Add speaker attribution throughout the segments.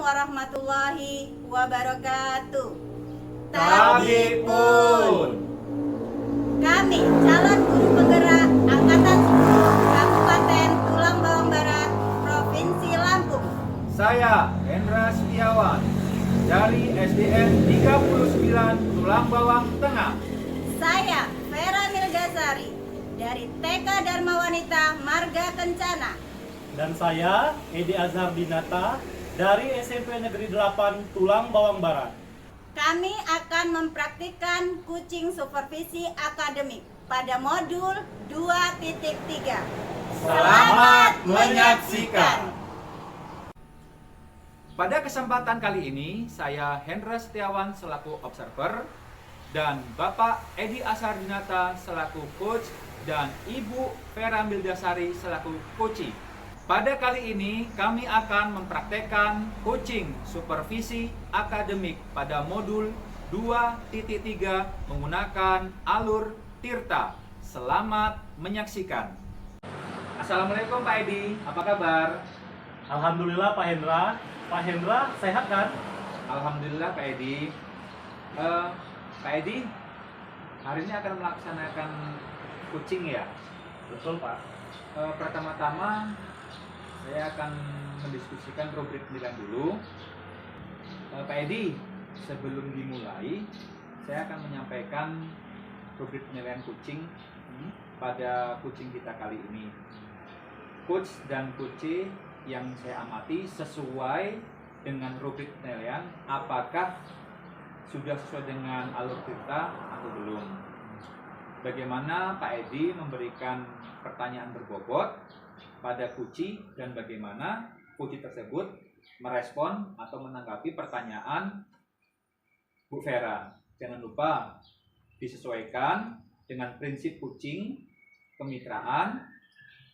Speaker 1: warahmatullahi wabarakatuh.
Speaker 2: Tabipun.
Speaker 1: Kami calon guru penggerak Angkatan 10 Kabupaten Tulang Bawang Barat, Provinsi Lampung.
Speaker 2: Saya Hendra Setiawan dari SDN 39 Tulang Bawang Tengah.
Speaker 1: Saya Vera Mildasari dari TK Dharma Wanita Marga Kencana.
Speaker 3: Dan saya Edi Azhar Dinata dari SMP Negeri 8 Tulang Bawang Barat.
Speaker 1: Kami akan mempraktikkan kucing supervisi akademik pada modul 2.3.
Speaker 2: Selamat menyaksikan. Pada kesempatan kali ini, saya Hendra Setiawan selaku observer dan Bapak Edi Azhar Dinata selaku coach dan Ibu Vera Mildasari selaku coachee. Pada kali ini kami akan mempraktekkan coaching supervisi akademik pada modul 2.3 menggunakan alur Tirta. Selamat menyaksikan. Assalamualaikum Pak Edi, apa kabar?
Speaker 3: Alhamdulillah Pak Hendra. Pak Hendra sehat kan?
Speaker 2: Alhamdulillah Pak Edi. Pak Edi, hari ini akan melaksanakan coaching ya?
Speaker 3: Betul Pak.
Speaker 2: Pertama-tama saya akan mendiskusikan rubrik penilaian dulu. Pak Edi, sebelum dimulai, saya akan menyampaikan rubrik penilaian coaching pada coaching kita kali ini. Coach dan coachee yang saya amati sesuai dengan rubrik penilaian, apakah sudah sesuai dengan alur Tirta atau belum. Bagaimana Pak Edi memberikan pertanyaan berbobot pada coachee dan bagaimana coachee tersebut merespon atau menanggapi pertanyaan Bu Vera. Jangan lupa disesuaikan dengan prinsip coaching, kemitraan,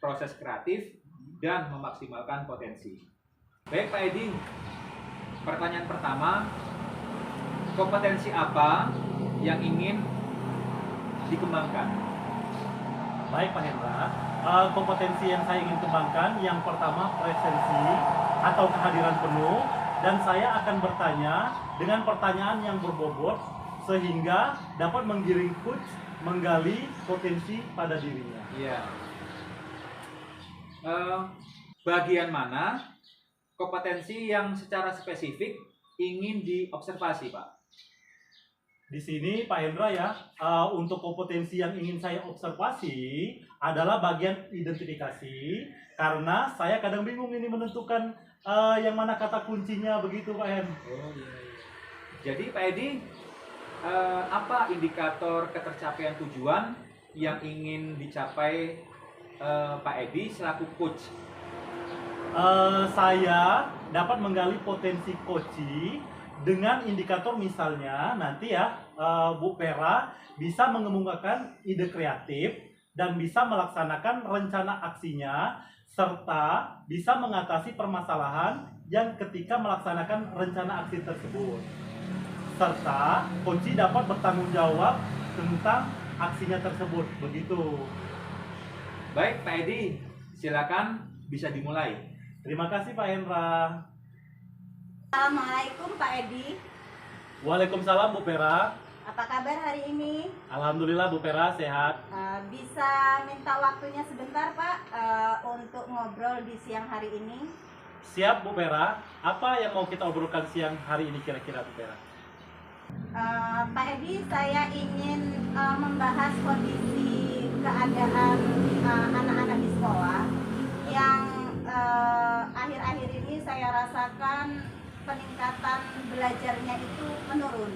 Speaker 2: proses kreatif, dan memaksimalkan potensi. Baik Pak Edi, pertanyaan pertama, kompetensi apa yang ingin dikembangkan?
Speaker 3: Baik Pak Hendra. Kompetensi yang saya ingin kembangkan yang pertama presensi atau kehadiran penuh, dan saya akan bertanya dengan pertanyaan yang berbobot sehingga dapat menggiring coach menggali potensi pada dirinya.
Speaker 2: Iya. Bagian mana kompetensi yang secara spesifik ingin diobservasi, Pak?
Speaker 3: Di sini Pak Hendra ya, untuk kompetensi yang ingin saya observasi adalah bagian identifikasi, karena saya kadang bingung ini menentukan yang mana kata kuncinya begitu Pak Hen.
Speaker 2: Oh iya. Jadi Pak Edi, apa indikator ketercapaian tujuan yang ingin dicapai Pak Edi selaku coach?
Speaker 3: Saya dapat menggali potensi coachee dengan indikator misalnya nanti ya Bu Vera bisa mengemukakan ide kreatif dan bisa melaksanakan rencana aksinya serta bisa mengatasi permasalahan yang ketika melaksanakan rencana aksi tersebut, serta coachee dapat bertanggung jawab tentang aksinya tersebut begitu.
Speaker 2: Baik Pak Edi, silakan bisa dimulai.
Speaker 3: Terima kasih Pak Hendra.
Speaker 1: Assalamualaikum Pak Edi.
Speaker 3: Waalaikumsalam Bu Vera.
Speaker 1: Apa kabar hari ini?
Speaker 3: Alhamdulillah Bu Vera sehat.
Speaker 1: Bisa minta waktunya sebentar Pak untuk ngobrol di siang hari ini?
Speaker 3: Siap Bu Vera. Apa yang mau kita obrolkan siang hari ini kira-kira Bu Vera?
Speaker 1: Pak Edi, saya ingin membahas kondisi keadaan anak-anak di sekolah yang akhir-akhir ini saya rasakan peningkatan belajarnya itu menurun.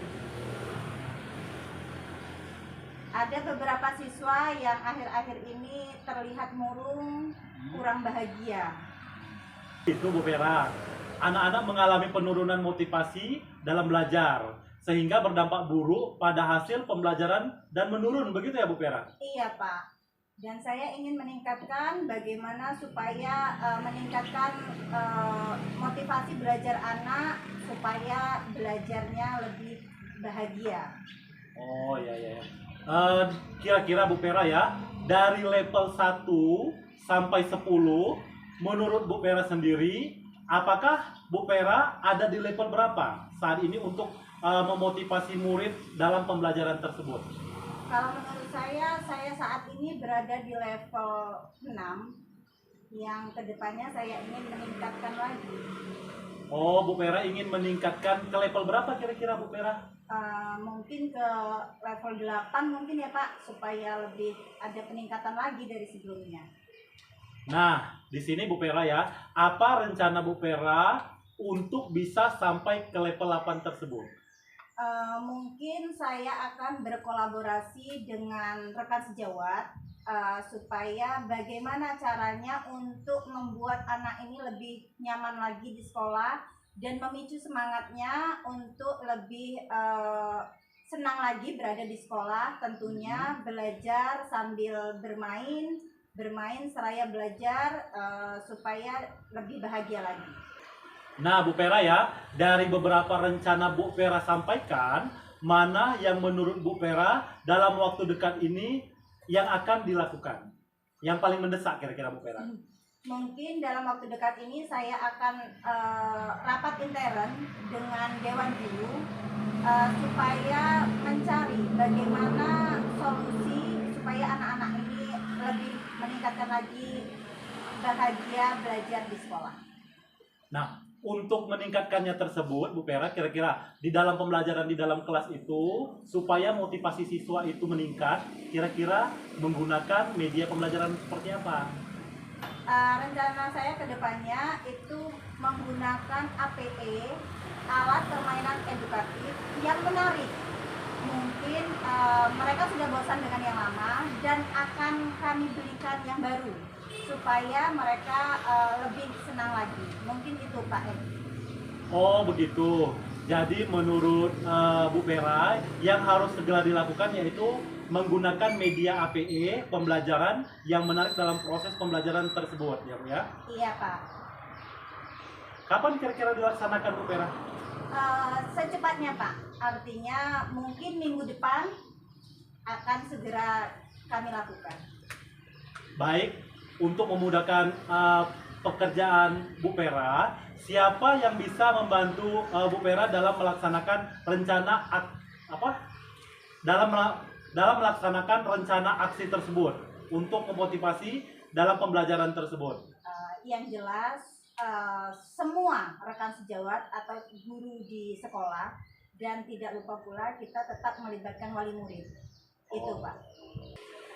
Speaker 1: Ada beberapa siswa yang akhir-akhir ini terlihat murung, kurang bahagia.
Speaker 3: Itu Bu Vera, anak-anak mengalami penurunan motivasi dalam belajar sehingga berdampak buruk pada hasil pembelajaran dan menurun, begitu ya Bu Vera?
Speaker 1: Iya Pak, dan saya ingin meningkatkan bagaimana supaya meningkatkan motivasi belajar anak supaya belajarnya lebih bahagia.
Speaker 3: Oh iya. Kira-kira Bu Vera ya, dari level 1 sampai 10 menurut Bu Vera sendiri, apakah Bu Vera ada di level berapa saat ini untuk memotivasi murid dalam pembelajaran tersebut?
Speaker 1: Kalau menurut saya saat ini berada di level 6 yang kedepannya saya ingin meningkatkan lagi.
Speaker 3: Oh, Bu Vera ingin meningkatkan ke level berapa kira-kira Bu Vera?
Speaker 1: Mungkin ke level 8 mungkin ya Pak, supaya lebih ada peningkatan lagi dari sebelumnya.
Speaker 3: Nah, di sini Bu Vera ya, apa rencana Bu Vera untuk bisa sampai ke level 8 tersebut?
Speaker 1: Mungkin saya akan berkolaborasi dengan rekan sejawat supaya bagaimana caranya untuk membuat anak ini lebih nyaman lagi di sekolah dan memicu semangatnya untuk lebih senang lagi berada di sekolah, tentunya belajar sambil bermain seraya belajar supaya lebih bahagia lagi.
Speaker 3: Nah, Bu Vera ya, dari beberapa rencana Bu Vera sampaikan, mana yang menurut Bu Vera dalam waktu dekat ini yang akan dilakukan? Yang paling mendesak kira-kira Bu Vera?
Speaker 1: Mungkin dalam waktu dekat ini saya akan rapat intern dengan Dewan Guru supaya mencari bagaimana solusi supaya anak-anak ini lebih meningkatkan lagi bahagia belajar di sekolah.
Speaker 3: Nah, untuk meningkatkannya tersebut, Bu Vera, kira-kira di dalam pembelajaran di dalam kelas itu, supaya motivasi siswa itu meningkat, kira-kira menggunakan media pembelajaran seperti apa?
Speaker 1: Rencana saya ke depannya itu menggunakan APE, alat permainan edukatif yang menarik. Mungkin mereka sudah bosan dengan yang lama dan akan kami berikan yang baru supaya mereka lebih senang lagi. Mungkin itu Pak Edi.
Speaker 3: Oh begitu. Jadi menurut Bu Vera yang harus segera dilakukan yaitu menggunakan media APE pembelajaran yang menarik dalam proses pembelajaran tersebut ya Bu ya?
Speaker 1: Iya Pak.
Speaker 3: Kapan kira-kira dilaksanakan Bu Vera?
Speaker 1: Secepatnya Pak. Artinya mungkin minggu depan akan segera kami lakukan.
Speaker 3: Baik, untuk memudahkan pekerjaan Bu Vera, siapa yang bisa membantu Bu Vera dalam melaksanakan rencana dalam melaksanakan rencana aksi tersebut untuk memotivasi dalam pembelajaran tersebut?
Speaker 1: Yang jelas semua rekan sejawat atau guru di sekolah dan tidak lupa pula kita tetap melibatkan wali murid. Itu Pak.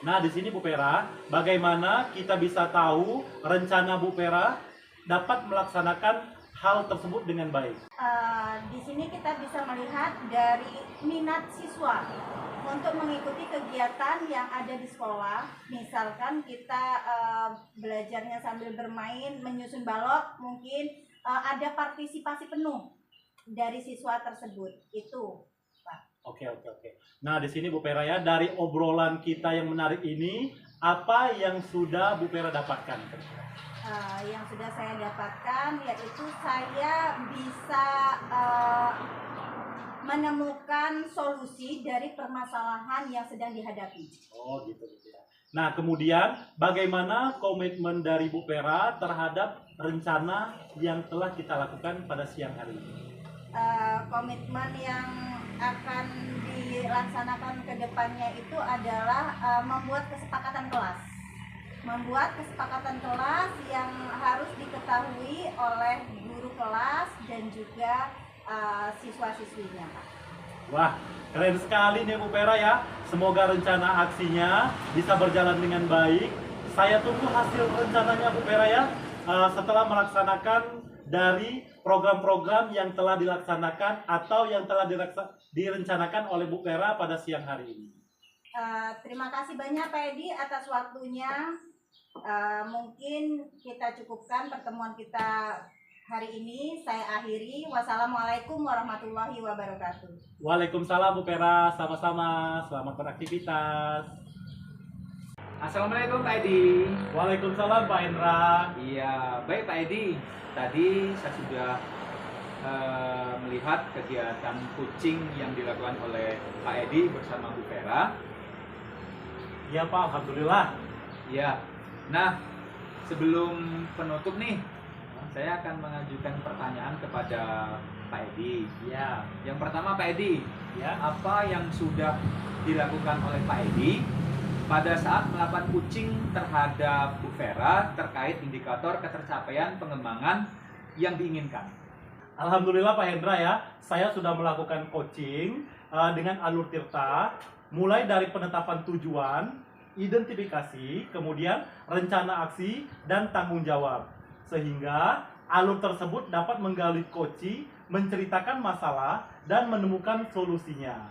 Speaker 3: Nah, di sini Bu Vera, bagaimana kita bisa tahu rencana Bu Vera dapat melaksanakan hal tersebut dengan baik?
Speaker 1: Di sini kita bisa melihat dari minat siswa untuk mengikuti kegiatan yang ada di sekolah. Misalkan kita belajarnya sambil bermain, menyusun balok, mungkin ada partisipasi penuh dari siswa tersebut. Itu
Speaker 3: Oke. Nah, di sini Bu Vera ya, dari obrolan kita yang menarik ini, apa yang sudah Bu Vera dapatkan?
Speaker 1: Yang sudah saya dapatkan yaitu saya bisa menemukan solusi dari permasalahan yang sedang dihadapi.
Speaker 3: Oh gitu ya. Nah, kemudian bagaimana komitmen dari Bu Vera terhadap rencana yang telah kita lakukan pada siang hari ini?
Speaker 1: Komitmen yang akan dilaksanakan ke depannya itu adalah membuat kesepakatan kelas yang harus diketahui oleh guru kelas dan juga siswa-siswinya Pak.
Speaker 3: Wah, keren sekali nih Bu Vera ya. Semoga rencana aksinya bisa berjalan dengan baik. Saya tunggu hasil rencananya Bu Vera ya, setelah melaksanakan dari program-program yang telah dilaksanakan atau yang telah direncanakan oleh Bu Vera pada siang hari ini.
Speaker 1: Terima kasih banyak Pak Edi atas waktunya. Mungkin kita cukupkan pertemuan kita hari ini. Saya akhiri. Wassalamualaikum warahmatullahi wabarakatuh.
Speaker 3: Waalaikumsalam Bu Vera, sama-sama. Selamat beraktivitas.
Speaker 2: Assalamualaikum Pak Edi.
Speaker 3: Waalaikumsalam Pak Hendra.
Speaker 2: Iya, baik Pak Edi. Tadi saya sudah melihat kegiatan coaching yang dilakukan oleh Pak Edi bersama Bu Vera.
Speaker 3: Iya Pak, Alhamdulillah.
Speaker 2: Iya. Nah, sebelum penutup nih, saya akan mengajukan pertanyaan kepada Pak Edi.
Speaker 3: Ya,
Speaker 2: Yang pertama Pak Edi,
Speaker 3: ya.
Speaker 2: apa yang sudah dilakukan oleh Pak Edi pada saat melakukan coaching terhadap Bu Vera terkait indikator ketercapaian pengembangan yang diinginkan?
Speaker 3: Alhamdulillah Pak Hendra ya, saya sudah melakukan coaching dengan alur Tirta, mulai dari penetapan tujuan, identifikasi, kemudian rencana aksi, dan tanggung jawab. Sehingga alur tersebut dapat menggali coaching, menceritakan masalah, dan menemukan solusinya.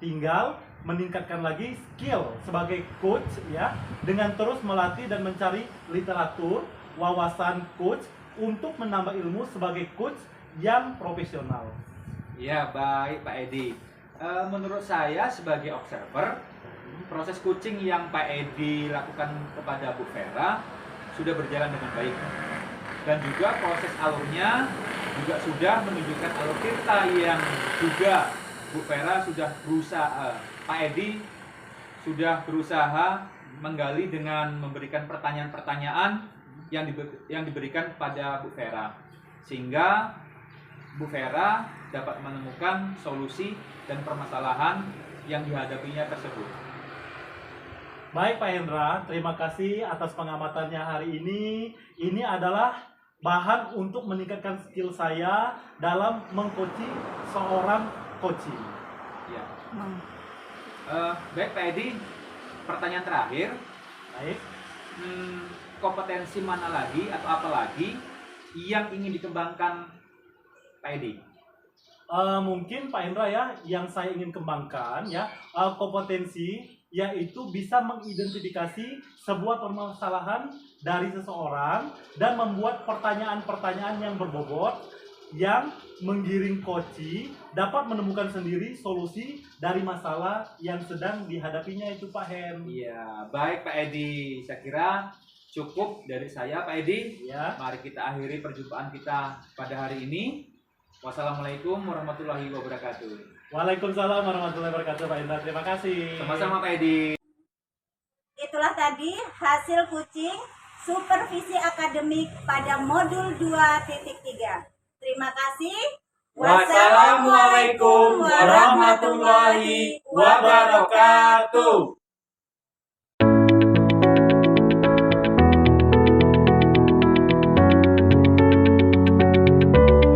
Speaker 3: Tinggal meningkatkan lagi skill sebagai coach ya, dengan terus melatih dan mencari literatur, wawasan coach untuk menambah ilmu sebagai coach yang profesional.
Speaker 2: Ya, baik Pak Edi. Menurut saya sebagai observer, proses coaching yang Pak Edi lakukan kepada Bu Vera sudah berjalan dengan baik. Dan juga proses alurnya juga sudah menunjukkan alur Tirta yang juga Bu Vera sudah berusaha, Pak Edi sudah berusaha menggali dengan memberikan pertanyaan-pertanyaan yang diberikan kepada Bu Vera, sehingga Bu Vera dapat menemukan solusi dan permasalahan yang dihadapinya tersebut.
Speaker 3: Baik Pak Hendra, terima kasih atas pengamatannya hari ini. Ini adalah bahan untuk meningkatkan skill saya dalam mengcoaching seorang coaching.
Speaker 2: Ya. Baik Pak Edi, pertanyaan terakhir.
Speaker 3: Baik.
Speaker 2: Kompetensi mana lagi atau apa lagi yang ingin dikembangkan Pak Edi?
Speaker 3: Mungkin Pak Hendra ya, yang saya ingin kembangkan ya, kompetensi yaitu bisa mengidentifikasi sebuah permasalahan dari seseorang dan membuat pertanyaan-pertanyaan yang berbobot yang menggiring coaching dapat menemukan sendiri solusi dari masalah yang sedang dihadapinya itu Pak Hen.
Speaker 2: Iya, baik Pak Edi. Saya kira cukup dari saya Pak Edi.
Speaker 3: Ya.
Speaker 2: Mari kita akhiri perjumpaan kita pada hari ini. Wassalamualaikum warahmatullahi wabarakatuh.
Speaker 3: Waalaikumsalam warahmatullahi wabarakatuh Pak Hendra. Terima kasih.
Speaker 2: Sama-sama Pak Edi.
Speaker 1: Itulah tadi hasil coaching supervisi akademik pada modul 2.3. Terima kasih.
Speaker 2: Wassalamualaikum warahmatullahi wabarakatuh.